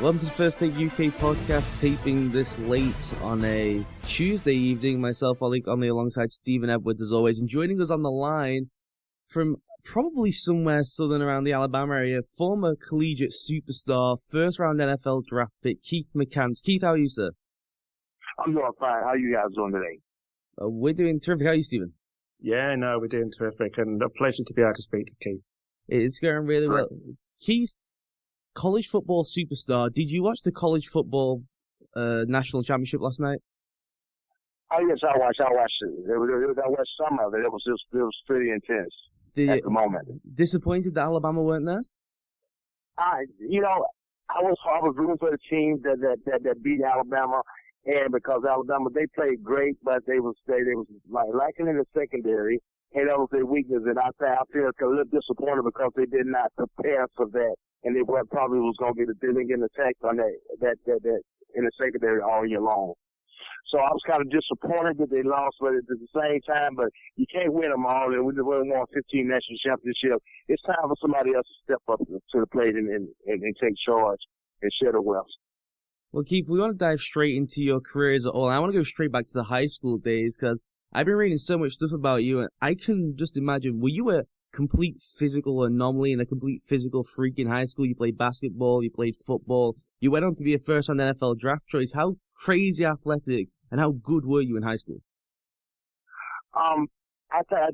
Welcome to the First Take UK podcast, taping this late on a Tuesday evening. Myself, Ollie, alongside Stephen Edwards, as always, and joining us on the line from probably somewhere southern around the Alabama area, former collegiate superstar, first-round NFL draft pick, Keith McCants. Keith, how are you, sir? I'm doing fine. How are you guys doing today? We're doing terrific. How are you, Stephen? Yeah, no, we're doing terrific, and a pleasure to be able to speak to Keith. It's going really well. Keith, college football superstar. Did you watch the college football national championship last night? Oh yes, I watched it. I watched some of it. It was pretty intense at the moment. Disappointed that Alabama weren't there? I was rooting for the team that beat Alabama, and because Alabama, they played great, but they was like lacking in the secondary, and that was their weakness. And I feel a little disappointed because they did not prepare for that. And they probably was going to get attacked on that in the secondary all year long. So I was kind of disappointed that they lost, but at the same time, but you can't win them all. And we won 15 national championships. It's time for somebody else to step up to the plate and take charge and share the wealth. Well, Keith, we want to dive straight into your career as a whole. I want to go straight back to the high school days because I've been reading so much stuff about you, and I can just imagine, were you a complete physical anomaly and a complete physical freak in high school? You played basketball, you played football, you went on to be a first-round NFL draft choice. How crazy athletic and how good were you in high school? Basketball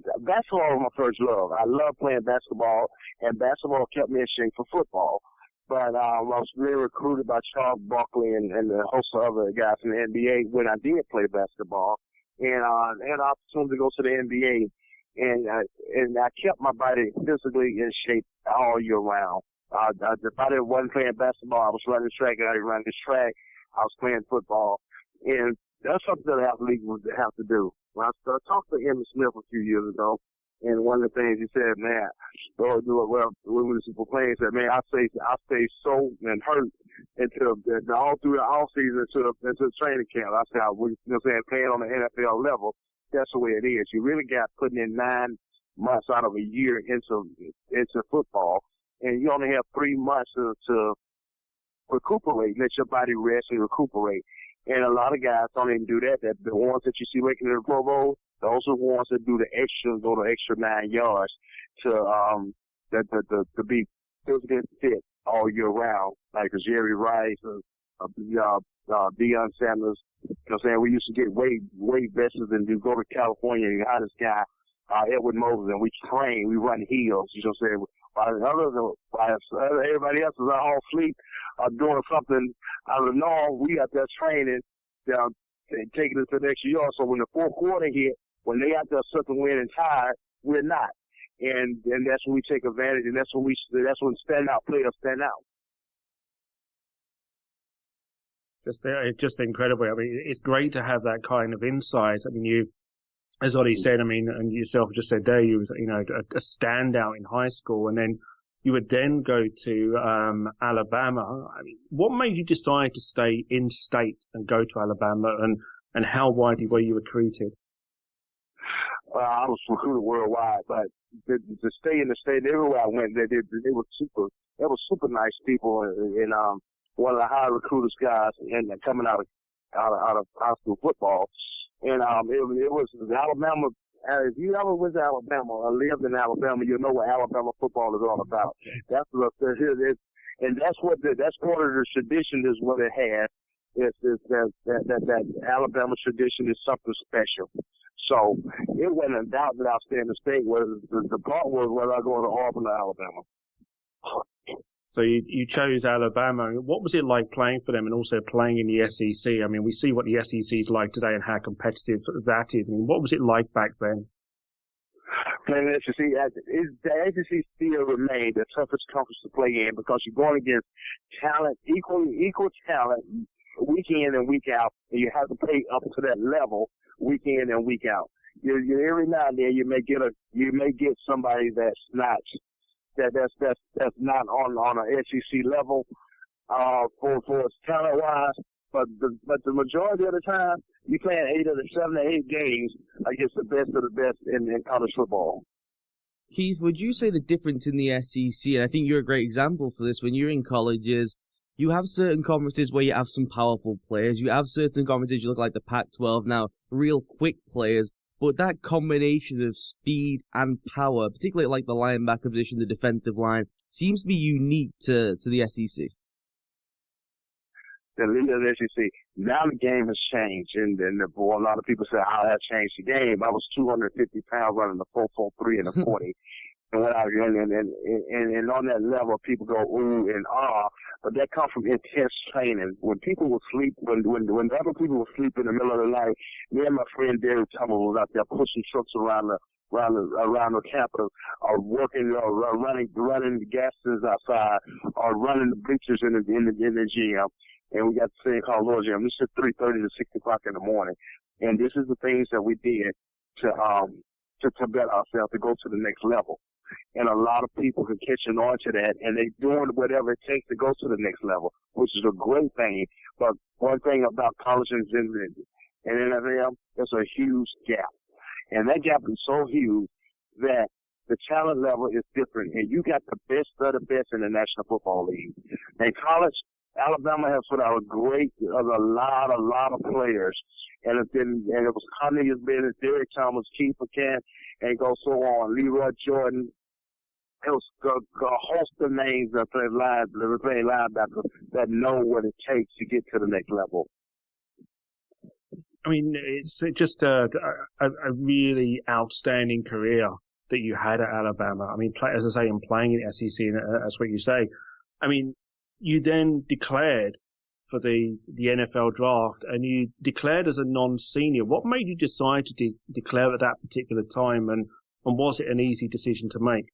was my first love. I loved playing basketball, and basketball kept me in shape for football. But I was really recruited by Charles Barkley and a host of other guys in the NBA when I did play basketball, and I had an opportunity to go to the NBA. And I kept my body physically in shape all year round. If I wasn't playing basketball, I was running track, and I was running track. I was playing football. And that's something that athletes would have to do. When I talked to Emmitt Smith a few years ago, and one of the things he said, man, when we were playing, he said, man, I stay so and hurt until all through the off season into the training camp. I said, playing on the NFL level. That's the way it is. You really got putting in 9 months out of a year into football, and you only have 3 months to recuperate, let your body rest and recuperate. And a lot of guys don't even do that. The ones that you see making it to the Pro Bowl, those are the ones that do the extra 9 yards to be physically fit all year round, like Jerry Rice, Deion Sanders. You know what I'm saying? We used to get way better than you go to California and you hire this guy, Edward Moses, and we run heels, you know what I'm saying? While everybody else is all asleep doing something out of the norm, we got there training, taking it to the next year. So when the fourth quarter hit, when they out there sucking wind and tired, we're not. And that's when we take advantage, and that's when standout players stand out. Just incredible. I mean, it's great to have that kind of insight. I mean, you, as Ollie said, and yourself just said there, you was, a standout in high school, and then you would then go to Alabama. I mean, what made you decide to stay in state and go to Alabama, and how widely were you recruited? I was recruited worldwide, but to stay in the state, everywhere I went, they were super nice people, and one of the high recruiters guys and coming out of high school football. And it was Alabama. If you ever went to Alabama or lived in Alabama, you'll know what Alabama football is all about. That's part of the tradition is what it has. That Alabama tradition is something special. So it wasn't a doubt that I was staying in the state. The part was whether I go to Auburn or Alabama. So you chose Alabama. What was it like playing for them and also playing in the SEC? I mean, we see what the SEC is like today and how competitive that is. I mean, what was it like back then? Playing in the SEC, the SEC still remained the toughest conference to play in because you're going against talent, equal talent, week in and week out, and you have to play up to that level week in and week out. You every now and then you may get somebody that's not on an SEC level for talent wise, but the majority of the time you playing 7 to 8 games against the best of the best in college football. Keith, would you say the difference in the SEC, and I think you're a great example for this, when you're in college, is you have certain conferences where you have some powerful players. You have certain conferences you look like the Pac-12 now, real quick players. But that combination of speed and power, particularly like the linebacker position, the defensive line, seems to be unique to the SEC. The league of the SEC. Now the game has changed, and boy, a lot of people say, "How that changed the game?" I was 250 pounds running the 4.43 and the 40, and went out and on that level, people go ooh and ah, but that comes from intense training. When people would sleep, when other people would sleep in the middle of the night, me and my friend Derek Tumble was out there pushing trucks around the campus, or working, or running the gas stations outside, or running the bleachers in the gym. And we got this thing called Lord Gym. This is 3:30 to 6 o'clock in the morning. And this is the things that we did to better ourselves, to go to the next level. And a lot of people are catching on to that, and they're doing whatever it takes to go to the next level, which is a great thing. But one thing about college and NFL, there's a huge gap. And that gap is so huge that the talent level is different. And you got the best of the best in the National Football League. In college, Alabama has put out a lot of players, and it was Cornelius Bennett, Derek Thomas, Keith McCants, and go so on, Leroy Jordan. It was a host of names that play linebackers that know what it takes to get to the next level. I mean, it's just a really outstanding career that you had at Alabama. I mean, as I say, in playing in the SEC, and that's what you say. I mean, you then declared for the NFL draft, and you declared as a non-senior. What made you decide to declare at that particular time, and was it an easy decision to make?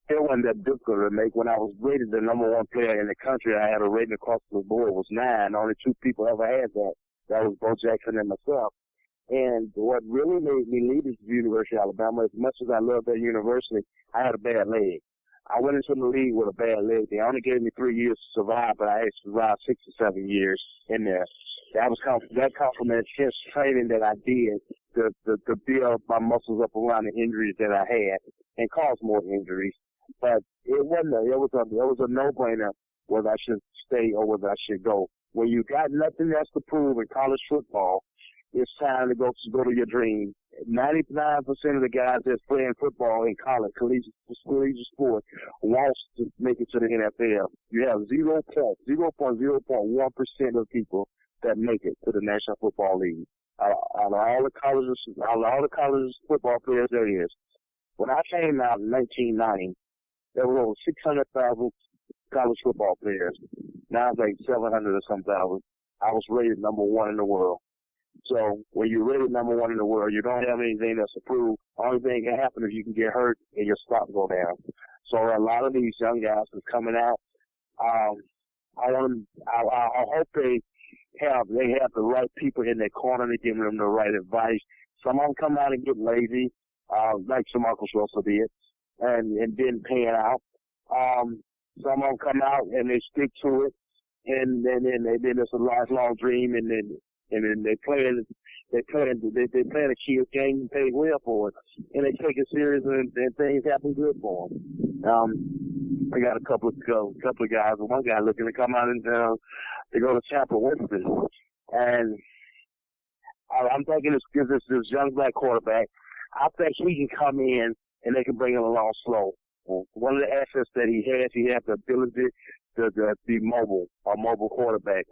It wasn't that difficult to make. When I was rated the number one player in the country, I had a rating across the board was 9. Only 2 people ever had that. That was Bo Jackson and myself. And what really made me leave the University of Alabama, as much as I love that university, I had a bad leg. I went into the league with a bad leg. They only gave me 3 years to survive, but I actually survived 6 or 7 years in there. That come from the intense training that I did to build my muscles up around the injuries that I had and cause more injuries. But it was a no-brainer whether I should stay or whether I should go. When you got nothing else to prove in college football, it's time to go to your dream. 99% of the guys that's playing football in college, collegiate sport, wants to make it to the NFL. You have 0.01% of people that make it to the National Football League. Out of all the college football players there is. When I came out in 1990, there were over 600,000 college football players. Now it's like 700 or some thousand. I was rated number 1 in the world. So when you're rated number 1 in the world, you don't have anything that's to prove. Only thing can happen is you can get hurt and your stock go down. So a lot of these young guys that's coming out, I hope they have the right people in their corner to give them the right advice. Some of them come out and get lazy, like Marcus Russell did, and didn't pan out. Some of them come out and they stick to it, and then it's a lifelong dream, and then they play a kid's game and pay well for it, and they take it serious, and things happen good for them. I got a couple of guys, and one guy looking to come out and to go to Chapel Winston, and I'm thinking this young black quarterback. I think he can come in and they can bring him along slow. One of the assets that he has the ability to be mobile, a mobile quarterback.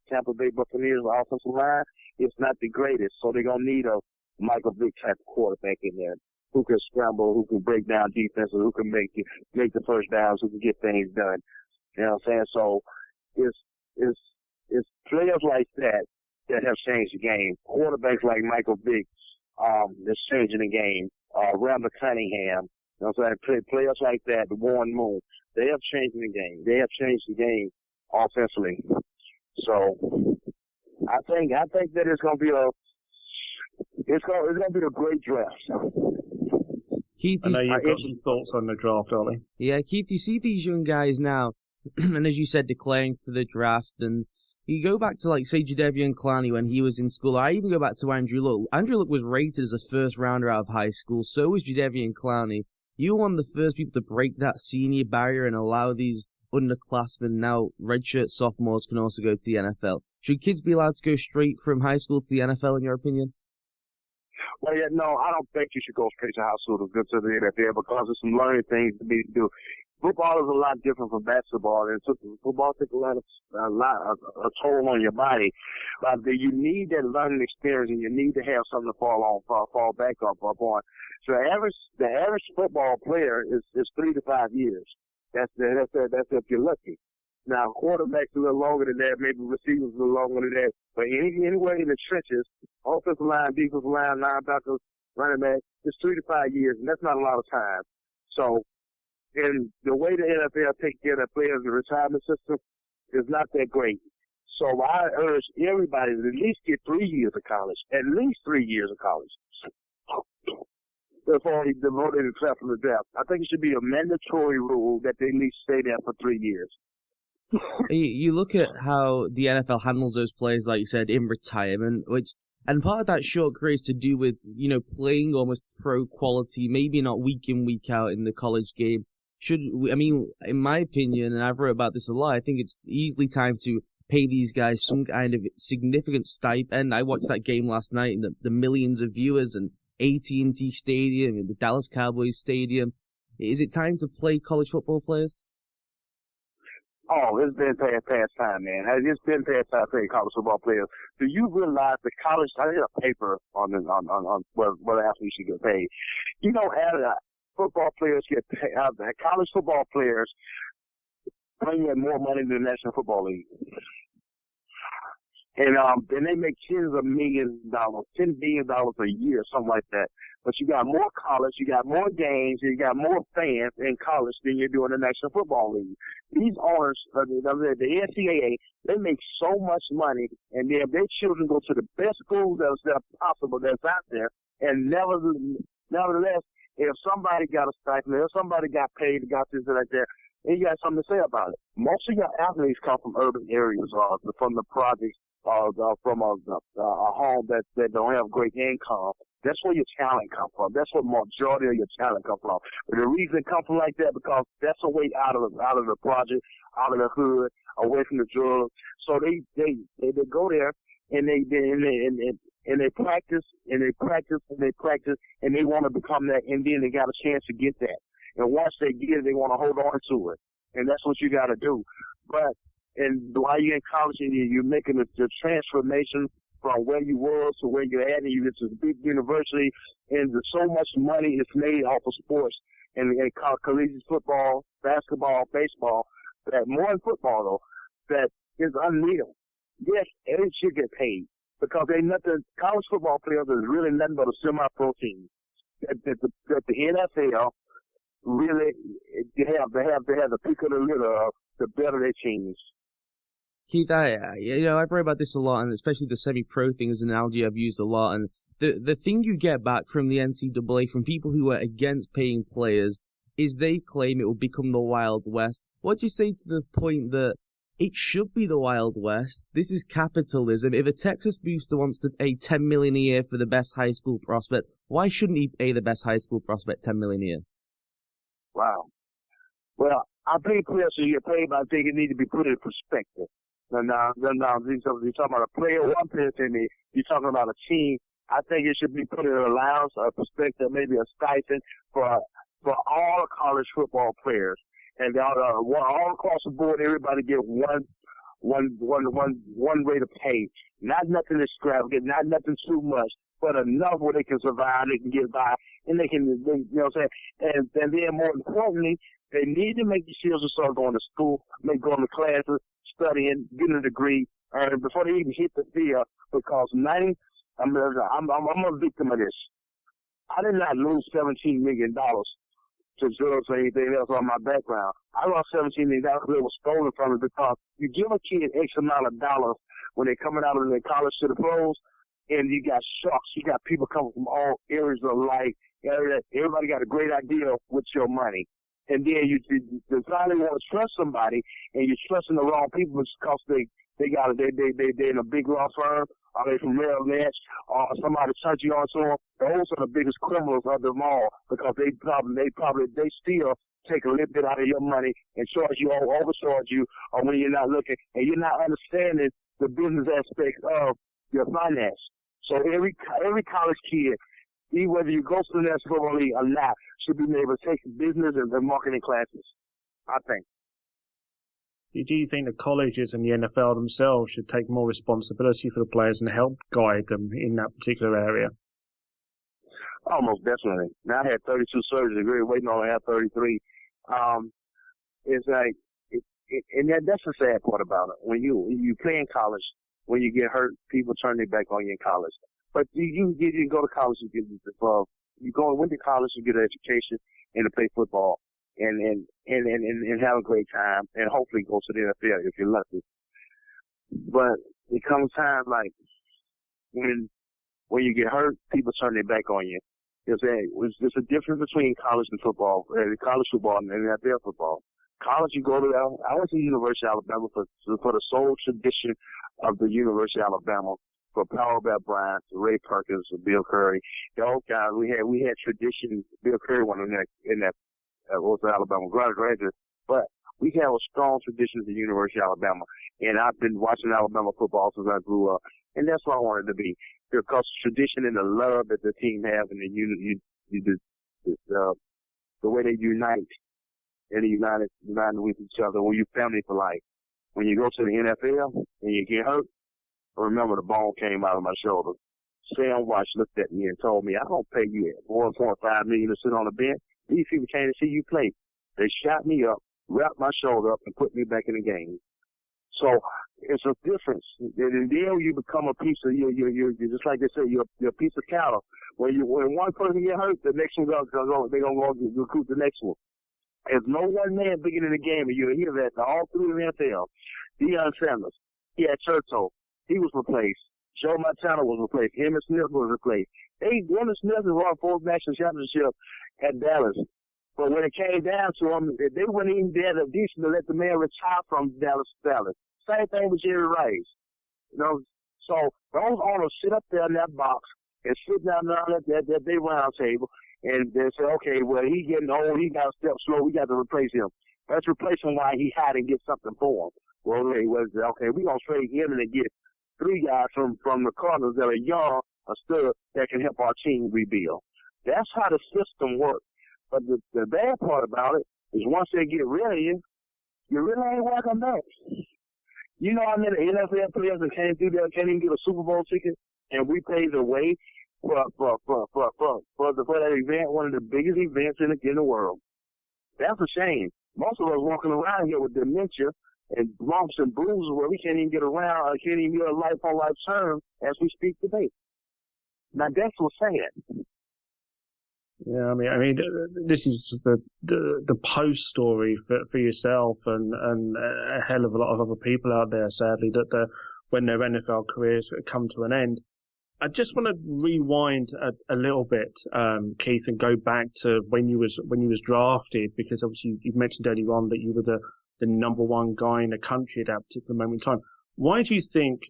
Tampa Bay Buccaneers offensive line is not the greatest, so they're going to need a Michael Vick type of quarterback in there who can scramble, who can break down defenses, who can make the first downs, who can get things done. You know what I'm saying? So it's players like that have changed the game. Quarterbacks like Michael Vick that's changing the game. Randall Cunningham. You know what I'm saying? Players like that, the Warren Moon, they have changed the game. They have changed the game offensively. So I think that it's gonna be a great draft. Keith, I know you've got some thoughts on the draft, Ollie. Yeah, Keith, you see these young guys now, and as you said, declaring for the draft, and you go back to, like, say, Jadeveon Clowney when he was in school. I even go back to Andrew Luck. Andrew Luck was rated as a first-rounder out of high school. So was Jadeveon Clowney. You were one of the first people to break that senior barrier and allow these underclassmen, now redshirt sophomores can also go to the NFL. Should kids be allowed to go straight from high school to the NFL, in your opinion? Well, yeah, no, I don't think you should go straight to high school to go to the NFL because there's some learning things to be do. Football is a lot different from basketball, and football takes a toll on your body. But you need that learning experience, and you need to have something to fall back up on. So the average football player is 3 to 5 years. That's if you're lucky. Now, quarterbacks a little longer than that, maybe receivers a little longer than that. But anywhere in the trenches, offensive line, defensive line, linebackers, running back, it's 3 to 5 years, and that's not a lot of time. So, and the way the NFL takes care of their players, the retirement system, is not that great. So I urge everybody to at least get 3 years of college, at least 3 years of college. Before they devoted themselves to the draft. I think it should be a mandatory rule that they at least stay there for 3 years. You look at how the NFL handles those players, like you said, in retirement, and part of that short career is to do with, playing almost pro quality, maybe not week in, week out in the college game. In my opinion, and I've wrote about this a lot, I think it's easily time to pay these guys some kind of significant stipend. I watched that game last night and the millions of viewers and AT&T Stadium and the Dallas Cowboys Stadium. Is it time to play college football players? Oh, it's been past time, man. It's been past time playing college football players. Do you realize the college? I did a paper on what athletes should get paid. Football players get paid. College football players bring in more money than the National Football League. And they make tens of millions of dollars, $10 billion a year, something like that. But you got more college, you got more games, you got more fans in college than you do in the National Football League. These owners, the NCAA, they make so much money, and their children go to the best schools that are possible that's out there. And nevertheless, if somebody got a stipend, if somebody got paid, got this and like that, and you got something to say about it. Most of your athletes come from urban areas, from the projects, from a home that don't have great income. That's where your talent comes from. That's where majority of your talent comes from. But the reason it comes from like that because that's a way out of the project, out of the hood, away from the drugs. So they go there and they practice and they practice and they practice and they want to become that, and then they got a chance to get that. And once they get it, they want to hold on to it, and that's what you got to do. And while you're in college and you're making the transformation from where you was to where you're at, and you get to a big university, and so much money is made off of sports and collegiate football, basketball, baseball, that more than football though, that is unreal. Yes, it should get paid because college football players is really nothing but a semi-pro team. That the NFL really they have the pick of the litter of the better their teams. Keith, I've read about this a lot, and especially the semi-pro thing is an analogy I've used a lot. And the thing you get back from the NCAA, from people who are against paying players, is they claim it will become the Wild West. What do you say to the point that it should be the Wild West? This is capitalism. If a Texas booster wants to pay $10 million a year for the best high school prospect, why shouldn't he pay the best high school prospect $10 million a year? Wow. Well, I think players should get paid, but I think it needs to be put in perspective. Now, you're talking about a player, one person, you're talking about a team. I think it should be put in an allowance, a perspective, maybe a stipend for all college football players. And all across the board, everybody get one rate of pay. Not nothing extravagant, not nothing too much, but enough where they can survive, they can get by, and they you know what I'm saying? And then more importantly, they need to make decisions to start going to school, going to classes, studying, getting a degree, before they even hit the field, because I'm a victim of this. I did not lose $17 million to drugs or anything else on my background. I lost $17 million that was stolen from me because you give a kid X amount of dollars when they're coming out of their college to the pros, and you got sharks. You got people coming from all areas of life. Everybody got a great idea with your money. And then you decide they want to trust somebody, and you're trusting the wrong people because they're in a big law firm, or they from Merrill Lynch, or somebody turned you on to them. Those are the biggest criminals of them all because they steal take a little bit out of your money and charge you or overcharge you, or when you're not looking and you're not understanding the business aspect of your finance. So every college kid, whether you go to the National Football League or not, should be able to take business and marketing classes, I think. Do you think the colleges and the NFL themselves should take more responsibility for the players and help guide them in that particular area? Almost definitely. Now I had 32 surgeries, really waiting on to have 33. It's like, and that's the sad part about it. When you play in college, when you get hurt, people turn their back on you in college. But you go to college and went to college to get an education and to play football and have a great time and hopefully go to the NFL if you're lucky. But it comes time like when you get hurt, people turn their back on you. There's a difference between college and football, college football and NFL football. College, you go to, I went to the University of Alabama for the sole tradition of the University of Alabama, for Powell Bell Bryant, Ray Perkins, Bill Curry. Those guys, we had tradition. Bill Curry won in that was Alabama graduate, but we have a strong tradition at the University of Alabama. And I've been watching Alabama football since I grew up, and that's what I wanted to be. Because tradition and the love that the team have and the way they unite and united with each other, when you family for life. When you go to the NFL and you get hurt, remember the bone came out of my shoulder. Sam Watch looked at me and told me, I don't pay you $1.5 million to sit on the bench. These people came to see you play. They shot me up, wrapped my shoulder up, and put me back in the game. So it's a difference. And then you become a piece of you're just like they say, you're a piece of cattle. When one person get hurt, the next one they're gonna go recruit the next one. There's no one man bigger in the game, and you'll hear that all through the NFL. Deion Sanders, he had Churchill, he was replaced. Joe Montana was replaced. Emmitt Smith was replaced. Emmitt Smith won 4 national championships at Dallas. But when it came down to them, they weren't even there to decent to let the man retire from Dallas to Dallas. Same thing with Jerry Rice. So those owners sit up there in that box and sit down at that big round table and they say, okay, well, he's getting old, he got to step slow, we got to replace him. Let's replace him while he had and get something for him. Well, okay, we're going to trade him and get 3 guys from the Cardinals that are young, a stud, that can help our team rebuild. That's how the system works. But the bad part about it is once they get rid of you, you really ain't welcome back. You know how many NFL players that came through there can't even get a Super Bowl ticket, and we paid the way for that event, one of the biggest events in the world. That's a shame. Most of us walking around here with dementia and lumps and bruises where we can't even get around, can't even get a life-on-life term as we speak today. Now that's what's sad. Yeah, I mean, this is the post story for yourself and a hell of a lot of other people out there, sadly, that when their NFL careers come to an end. I just want to rewind a little bit, Keith, and go back to when you was drafted, because obviously you mentioned earlier on that you were the number one guy in the country at that particular moment in time. Why do you think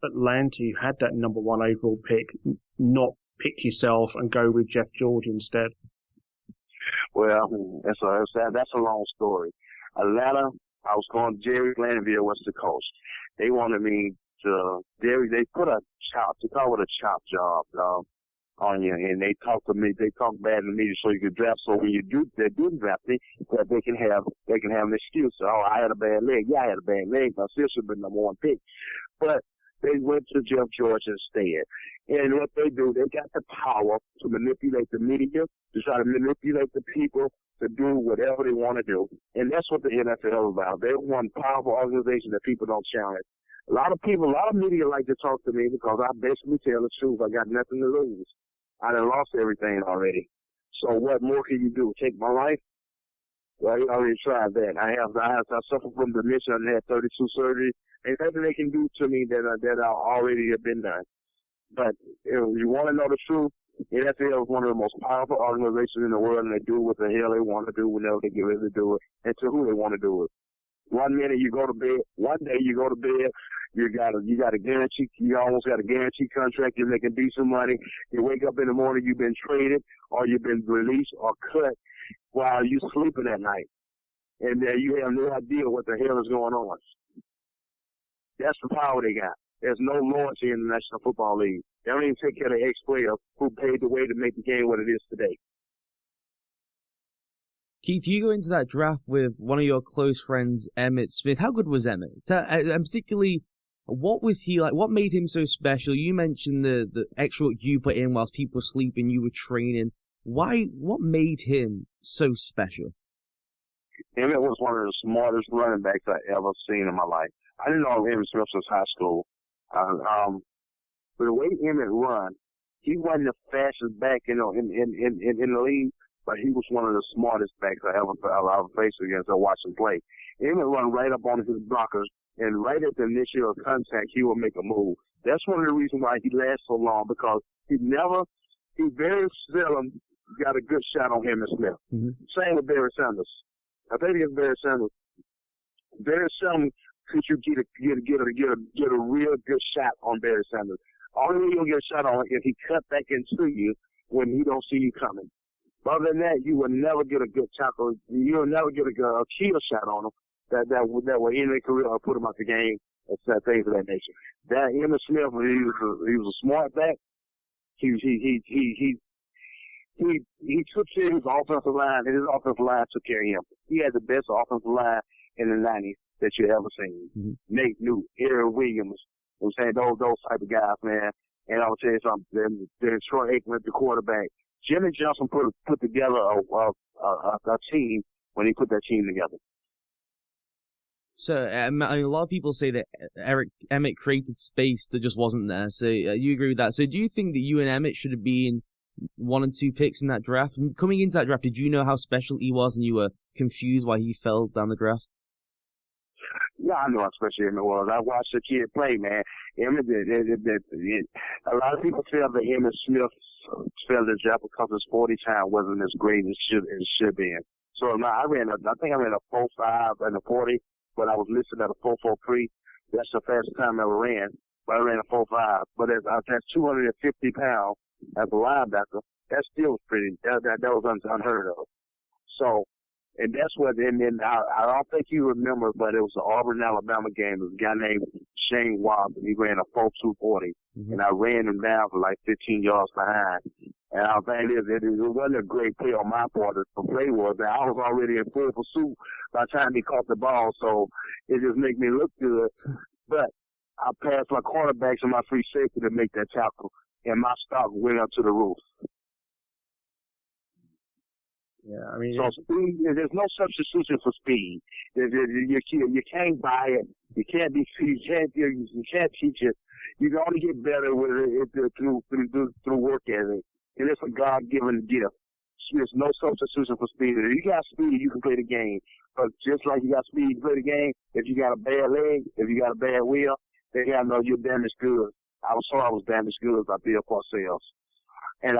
Atlanta, you had that number one overall pick, not pick yourself and go with Jeff George instead? Well, that's a long story. Atlanta, I was going, Jerry Glanville was the coach. They wanted me to, they put a chop, they call it a chop job, on you, and they talk bad to me so you could draft, so when they do draft me, that they can have an excuse. Oh, I had a bad leg. Yeah, I had a bad leg. My sister been number one pick. But they went to Jeff George instead. And what they do, they got the power to manipulate the media, to try to manipulate the people to do whatever they want to do. And that's what the NFL is about. They're one powerful organization that people don't challenge. A lot of media like to talk to me because I basically tell the truth. I got nothing to lose. I done lost everything already. So what more can you do? Take my life? Well, you already tried that. I suffer from dementia and had 32 surgeries. Ain't nothing they can do to me that already have been done. But if you want to know the truth, NFL is one of the most powerful organizations in the world, and they do what the hell they want to do whenever they get ready to do it, and to who they want to do it. One minute you go to bed, one day you go to bed, you got a guarantee, you almost got a guaranteed contract, you're making decent money. You wake up in the morning, you've been traded, or you've been released or cut. while you sleeping at night. And you have no idea what the hell is going on. That's the power they got. There's no loyalty in the National Football League. They don't even take care of the ex-player who paid the way to make the game what it is today. Keith, you go into that draft with one of your close friends, Emmitt Smith. How good was Emmitt? And particularly, what was he like? What made him so special? You mentioned the extra work you put in whilst people were sleeping, you were training. What made him so special? Emmitt was one of the smartest running backs I ever seen in my life. I didn't know Emmitt Smith since high school. But the way Emmitt run, he wasn't the fastest back, in the league, but he was one of the smartest backs I ever faced against or watched him play. Emmitt run right up on his blockers, and right at the initial contact, he would make a move. That's one of the reasons why he lasts so long, because he very seldom got a good shot on Emmitt Smith. Mm-hmm. Same with Barry Sanders. I think it's Barry Sanders. Very seldom could you get a real good shot on Barry Sanders. Only way you'll get a shot on if he cut back into you when he don't see you coming. Other than that, you will never get a good tackle. You'll never get a kill shot on him that will end their career or put him out the game and things of that nature. That Emmitt Smith, he was a smart back. He took care of his offensive line, and his offensive line took care of him. He had the best offensive line in the 90s that you ever seen. Mm-hmm. Nate Newt, Aaron Williams, I'm saying those type of guys, man. And I'll tell you something, then Troy Aikman, the quarterback. Jimmy Johnson put together a team when he put that team together. So, a lot of people say that Emmitt created space that just wasn't there. So, you agree with that. So, do you think that you and Emmitt should have been 1 and 2 picks in that draft? And coming into that draft, did you know how special he was and you were confused why he fell down the draft? Yeah, I know how special Emmitt was. I watched the kid play, man. Emmitt, a lot of people feel that Emmitt Smith fell the draft because his 40 time wasn't as great as it should be. So I think I ran a 4.5 and a 40, but I was listed at a 4.43. That's the fastest time I ever ran. But I ran a 4.5. But that's 250 pounds as a linebacker. That still was that was unheard of. So, and that's what, and then I don't think you remember, but it was the Auburn, Alabama game. There was a guy named Shane Watson. He ran a 4.240, and I ran him down for like 15 yards behind. And I think it wasn't a great play on my part. The play was that I was already in full pursuit by the time he caught the ball, so it just made me look good. But I passed my cornerbacks and my free safety to make that tackle, and my stock went up to the roof. Yeah, I mean, so speed, there's no substitution for speed. You can't buy it. You can't teach it. You can only get better with it through work ethic, and it's a God-given gift. There's no substitution for speed. If you got speed, you can play the game. But just like you got speed to play the game, if you got a bad leg, if you got a bad wheel, they gotta know you're damaged goods. I was damaged goods by Bill Parcells. And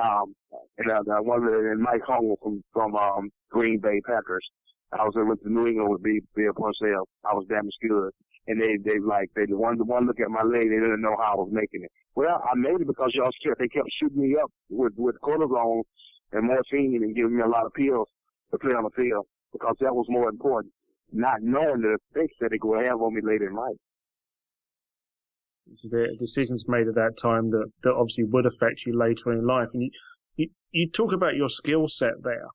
Mike Hunger from Green Bay Packers. I was with the New England with Bill Parcells. I was damaged goods. And they one look at my leg, they didn't know how I was making it. Well, I made it because y'all scared. They kept shooting me up with cortisone and morphine and giving me a lot of pills to play on the field because that was more important, not knowing the effects that it could have on me later in life. So the decisions made at that time that obviously would affect you later in life. And you talk about your skill set there.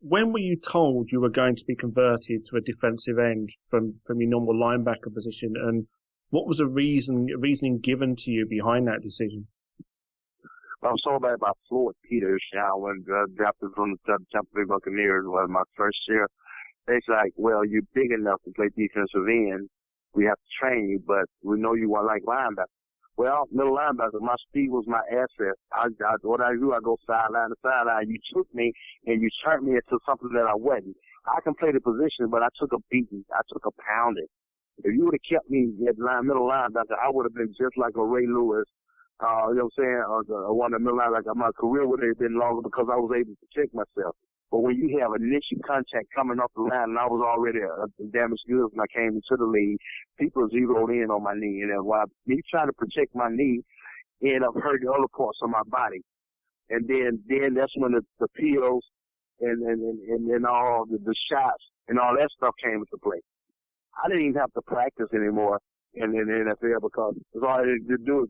When were you told you were going to be converted to a defensive end from your normal linebacker position? And what was the reasoning given to you behind that decision? I was told by Floyd Peters, when drafted from the Tampa Bay Buccaneers was my first year. It's like, well, you're big enough to play defensive end. We have to train you, but we know you want like linebacker. Well, middle linebacker, my speed was my asset. What I do, I go sideline to sideline. You took me and you turned me into something that I wasn't. I can play the position, but I took a beating. I took a pounding. If you would have kept me at middle linebacker, I would have been just like a Ray Lewis. You know what I'm saying? Or one of the middle linebacker. My career would have been longer because I was able to protect myself. But when you have initial contact coming off the line, and I was already damaged goods when I came into the league, people zeroed in on my knee. And while me trying to protect my knee, ended up hurting other parts of my body. And then that's when the pills and all the shots and all that stuff came into play. I didn't even have to practice anymore in the NFL because all I had to do is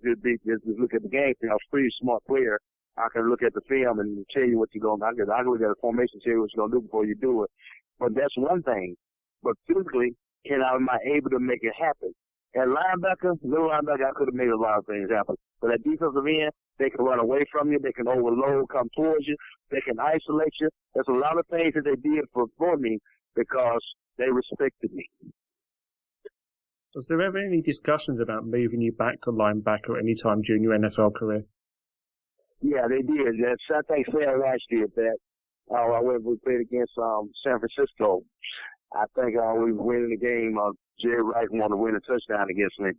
look at the game. I was a pretty smart player. I can look at the film and tell you what you're going to do. I can look at the formation and tell you what you're going to do before you do it. But that's one thing. But physically, am I able to make it happen? At little linebacker, I could have made a lot of things happen. But at defensive end, they can run away from you. They can overload, come towards you. They can isolate you. There's a lot of things that they did for me because they respected me. Was there ever any discussions about moving you back to linebacker at any time during your NFL career? Yeah, they did. I think Sam Rice did that. We played against San Francisco. I think we were winning the game. Jerry Rice wanted to win a touchdown against me.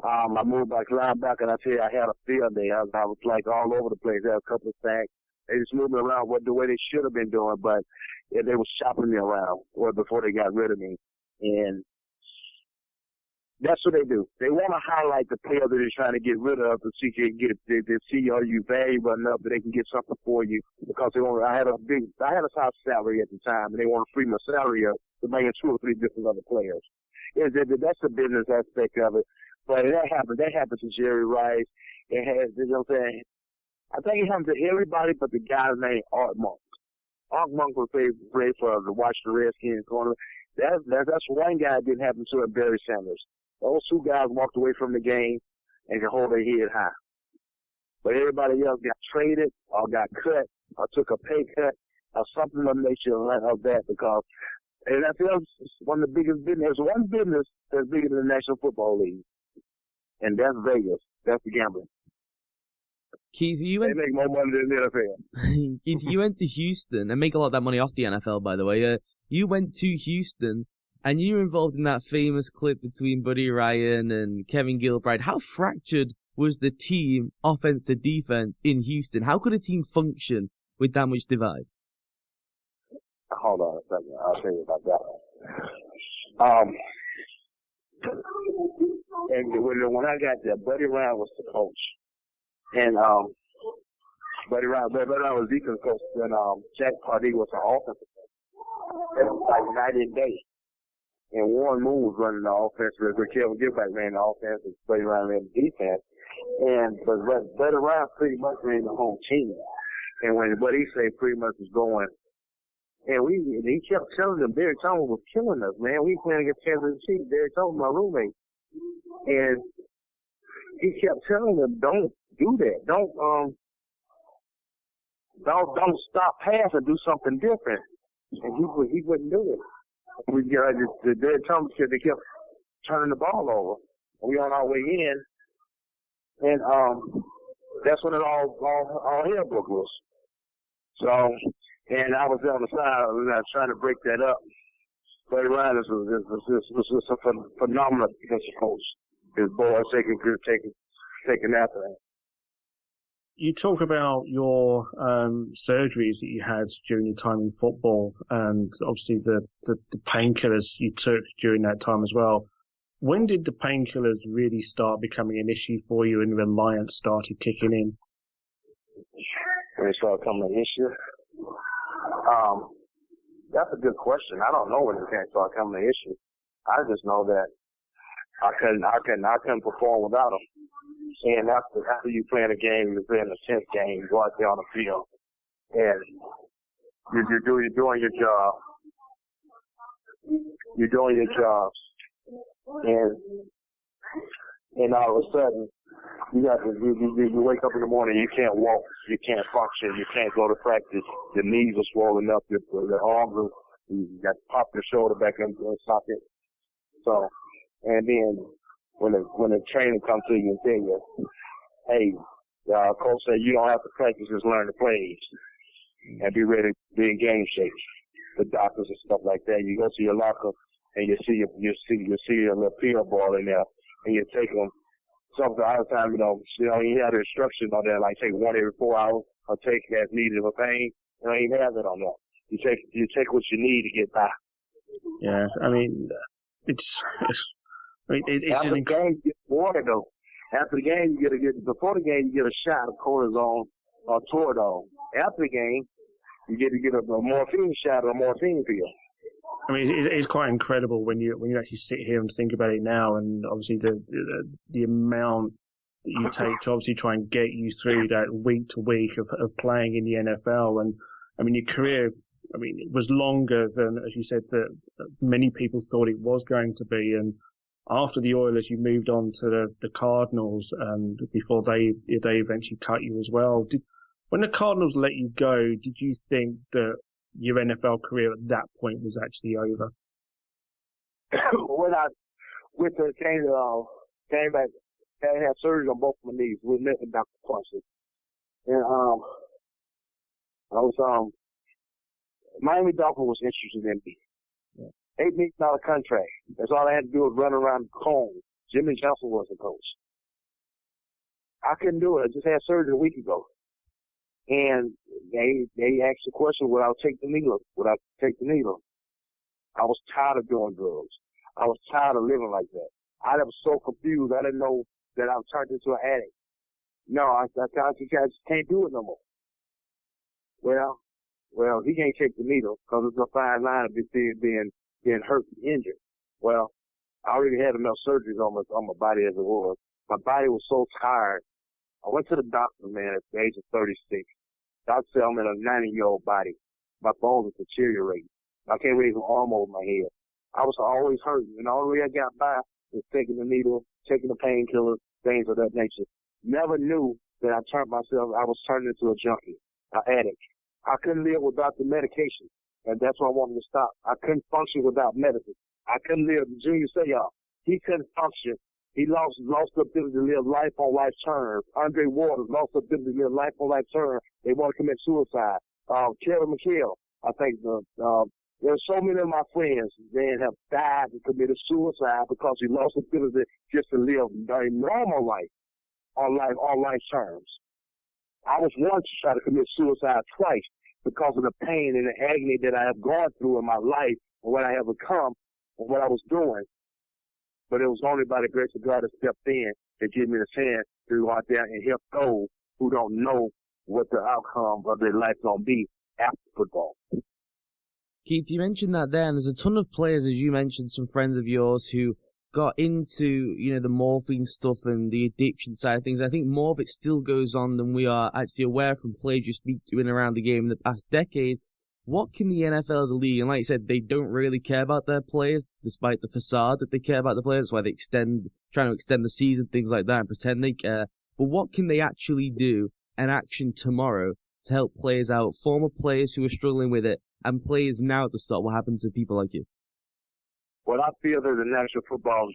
I moved back to linebacker, and I tell you, I had a field day. I was like all over the place. I had a couple of sacks. They just moved me around the way they should have been doing, but they were shopping me around before they got rid of me. And that's what they do. They want to highlight the player that they're trying to get rid of to see they see are you valuable enough that they can get something for you. Because I had a high salary at the time, and they want to free my salary up to bring in 2 or 3 different other players. That's the business aspect of it. But that happened. That happened to Jerry Rice. It has, you know what I'm saying? I think it happened to everybody but the guy named Art Monk. Art Monk was played for the Washington Redskins corner. That's one guy that didn't happen to, Barry Sanders. Those 2 guys walked away from the game and could hold their head high. But everybody else got traded or got cut or took a pay cut or something of the nature of that because NFL is one of the biggest business. There's one business that's bigger than the National Football League, and that's Vegas. That's the gambling. Keith, they make more money than the NFL. Keith, you went to Houston and make a lot of that money off the NFL, by the way. You went to Houston and you were involved in that famous clip between Buddy Ryan and Kevin Gilbride. How fractured was the team, offense to defense, in Houston? How could a team function with that much divide? Hold on a second. I'll tell you about that. And when I got there, Buddy Ryan was the coach. And Buddy Ryan was defense coach, and Jack Pardee was the offensive coach. It was like night and day. And Warren Moon was running the offense, where Kevin Gilbert ran the offense, and Buddy Ryan ran the defense. But Buddy Ryan pretty much ran the whole team. And when Buddy said pretty much was going, and he kept telling them Derek Thomas was killing us, man. We playing against Kansas City. Derek Thomas, my roommate, and he kept telling them, "Don't do that. Don't stop passing. Do something different." And he wouldn't do it. The Derek Thomas kid, they kept turning the ball over. We on our way in, and that's when it all hell broke loose. So. And I was on the side trying to break that up. Buddy Ryan was a phenomenal defensive coach. His boys taking after him. You talk about your surgeries that you had during your time in football, and obviously the painkillers you took during that time as well. When did the painkillers really start becoming an issue for you and reliance started kicking in? When it started becoming an issue? That's a good question. I don't know when it started becoming an issue. I just know that I couldn't perform without them. And after you playing a game, you're playing a 10th game, you go out there on the field, and you're doing your job. You're doing your job, and all of a sudden, you wake up in the morning, you can't walk, you can't function, you can't go to practice. Your knees are swollen up, your arms are, you got to pop your shoulder back into the socket. So, and then when the trainer comes to you and tell you, hey, coach said you don't have to practice, just learn the plays and be ready to be in game shape. The doctors and stuff like that. You go to your locker and you see a little pill ball in there, and you take them. Some of the other time, you have the instructions on there, like take 1 every 4 hours, or take as needed for pain. You don't even have it on there. You take what you need to get by. Yeah, I mean, it's after the game, you get water though. After the game, before the game, you get a shot of cortisone or Toradol. After the game, You get to get a morphine shot or a morphine pill. I mean, it's quite incredible when you actually sit here and think about it now, and obviously the amount that you take to obviously try and get you through that week to week of playing in the NFL. And I mean, your career, I mean, it was longer than, as you said, that many people thought it was going to be. And after the Oilers, you moved on to the Cardinals, and before they eventually cut you as well. When the Cardinals let you go, did you think that your NFL career at that point was actually over? When I came back, I had surgery on both of my knees. We met with Dr. Parsons. And I was Miami Dolphins was interested in me. Yeah. $8 million contract. That's all I had to do was run around the cone. Jimmy Johnson was the coach. I couldn't do it. I just had surgery a week ago. And they asked the question, would I take the needle? Would I take the needle? I was tired of doing drugs. I was tired of living like that. I was so confused. I didn't know that I was turned into an addict. No, I just can't do it no more. Well, he can't take the needle because it's a fine line of being hurt and injured. Well, I already had enough surgeries on my body as it was. My body was so tired. I went to the doctor, man, at the age of 36. Doctor said I'm in a 90-year-old body. My bones are deteriorating. I can't raise an arm over my head. I was always hurting, and the only way I got by was taking the needle, taking the painkillers, things of that nature. Never knew that I was turning into a junkie, an addict. I couldn't live without the medication, and that's why I wanted to stop. I couldn't function without medicine. I couldn't live. Junior Seau, he couldn't function. He lost the ability to live life on life terms. Andre Waters lost the ability to live life on life terms. They want to commit suicide. Kelly McHale, I think there's so many of my friends that have died and committed suicide because he lost the ability just to live a normal life on life terms. I was once to try to commit suicide twice because of the pain and the agony that I have gone through in my life and what I have become and what I was doing. But it was only by the grace of God that stepped in that gave me the chance to go out there and help those who don't know what the outcome of their life is going to be after football. Keith, you mentioned that there, and there's a ton of players, as you mentioned, some friends of yours who got into, the morphine stuff and the addiction side of things. I think more of it still goes on than we are actually aware from players you speak to in and around the game in the past decade. What can the NFL as a league, and like you said, they don't really care about their players, despite the facade that they care about the players. That's why they trying to extend the season, things like that, and pretend they care. But what can they actually do, an action tomorrow, to help players out, former players who are struggling with it, and players now to stop what happened to people like you? What I feel that the National Football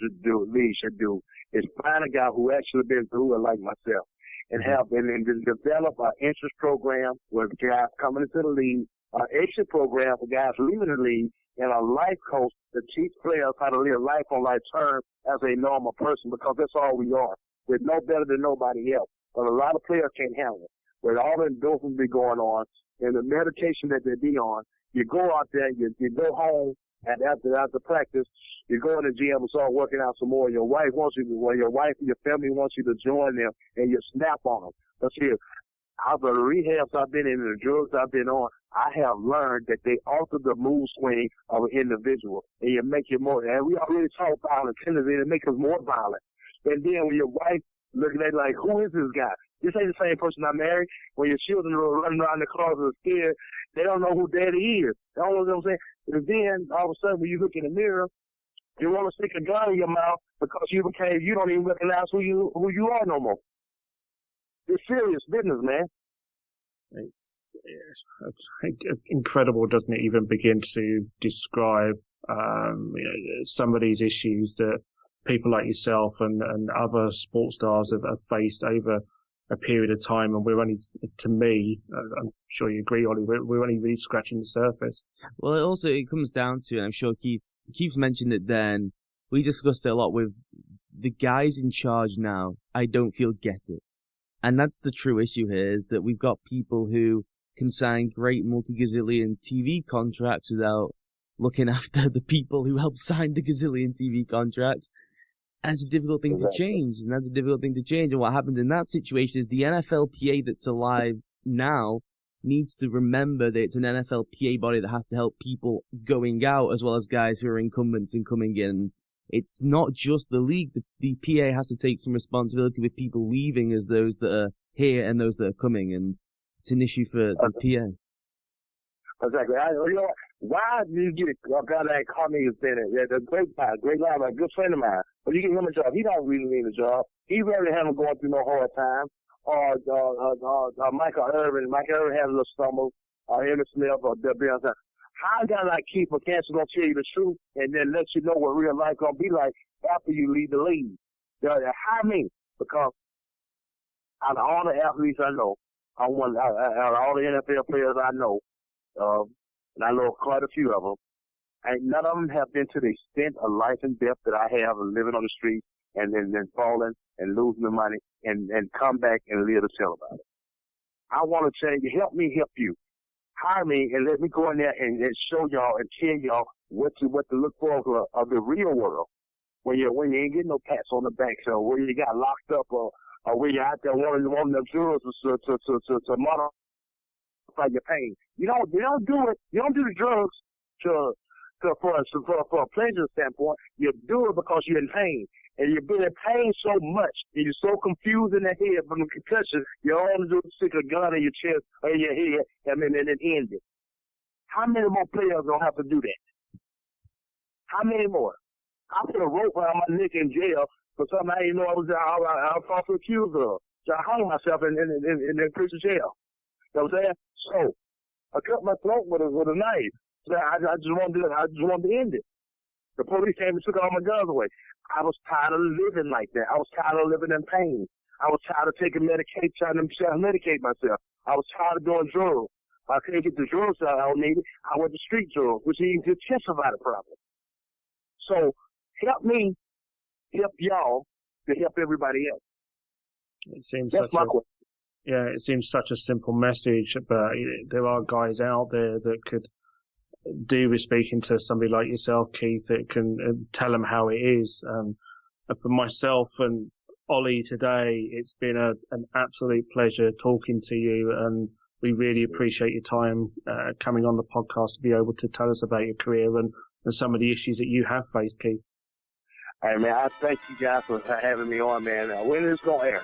League should do is find a guy who actually been through it like myself and help and develop an interest program with guys coming into the league, an exit program for guys leaving the league, and a life coach to teach players how to live life on life terms as a normal person, because that's all we are. We're no better than nobody else. But a lot of players can't handle it. With all the endorphins be going on and the medication that they be on, you go out there, you go home, and after practice, you go in the gym and start working out some more. Your wife and your family wants you to join them, and you snap on them. But see, out of the rehabs I've been in and the drugs I've been on, I have learned that they alter the mood swing of an individual, and you make it more. And we already talk violent tendency, and it makes us more violent. And then when your wife looking at it like, who is this guy? This ain't the same person I married. When your children are running around the cars and scared, they don't know who daddy is. They don't know what I'm saying. And then all of a sudden, when you look in the mirror, you want to stick a gun in your mouth because you don't even recognize who you are no more. It's serious business, man. It's incredible, doesn't it, even begin to describe some of these issues that people like yourself and other sports stars have faced over a period of time, and we're only, to me, I'm sure you agree, Ollie, we're only really scratching the surface. Well, it comes down to, and I'm sure Keith's mentioned it then, we discussed it a lot with the guys in charge now, I don't feel get it. And that's the true issue here, is that we've got people who can sign great multi-gazillion TV contracts without looking after the people who helped sign the gazillion TV contracts. And it's a difficult thing to change. And what happens in that situation is the NFLPA that's alive now needs to remember that it's an NFL PA body that has to help people going out as well as guys who are incumbents and coming in. It's not just the league. The PA has to take some responsibility with people leaving as those that are here and those that are coming, and it's an issue for the PA. Exactly. Why do you get a guy like Carney Bennett? Yeah, a great guy, great guy, a good friend of mine. But you give him a job. He don't really need a job. He rarely haven't going through no hard time. Or Michael Irvin. Michael Irvin has a little stumble. Emmett Smith or Bill. How a guy like Keith McCants is going to tell you the truth and then let you know what real life going to be like after you leave the league? How me? Because out of all the athletes I know, out of all the NFL players I know, and I know quite a few of them, and none of them have been to the extent of life and death that I have of living on the street and then falling and losing the money and come back and live to tell about it. I want to change. Help me help you. Hire me and let me go in there and show y'all and tell y'all what to look for of the real world. When you ain't getting no pats on the back, so where you got locked up or where you out there wanting the jurors to modify your pain. You don't do it. You don't do the drugs for a pleasure standpoint. You do it because you're in pain. And you've been in pain so much, and you're so confused in the head from the concussion, you only do stick a gun in your chest or in your head, and then it ends it. How many more players don't have to do that? How many more? I put a rope around my neck in jail for something I didn't know I was falsely accused of. So I hung myself in prison jail. You know what I'm saying? So I cut my throat with a knife. So I just wanted to end it. The police came and took all my guns away. I was tired of living like that. I was tired of living in pain. I was tired of taking medication, trying to medicate myself. I was tired of doing drugs. I couldn't get the drugs I needed. I went to street drugs, which even intensify the problem. So help me, help y'all to help everybody else. It seems it seems such a simple message, but there are guys out there that could do with speaking to somebody like yourself, Keith, that can tell them how it is. And for myself and Ollie today, it's been an absolute pleasure talking to you, and we really appreciate your time coming on the podcast to be able to tell us about your career and some of the issues that you have faced, Keith. Hey, man, I thank you guys for having me on, man. When is this going to air?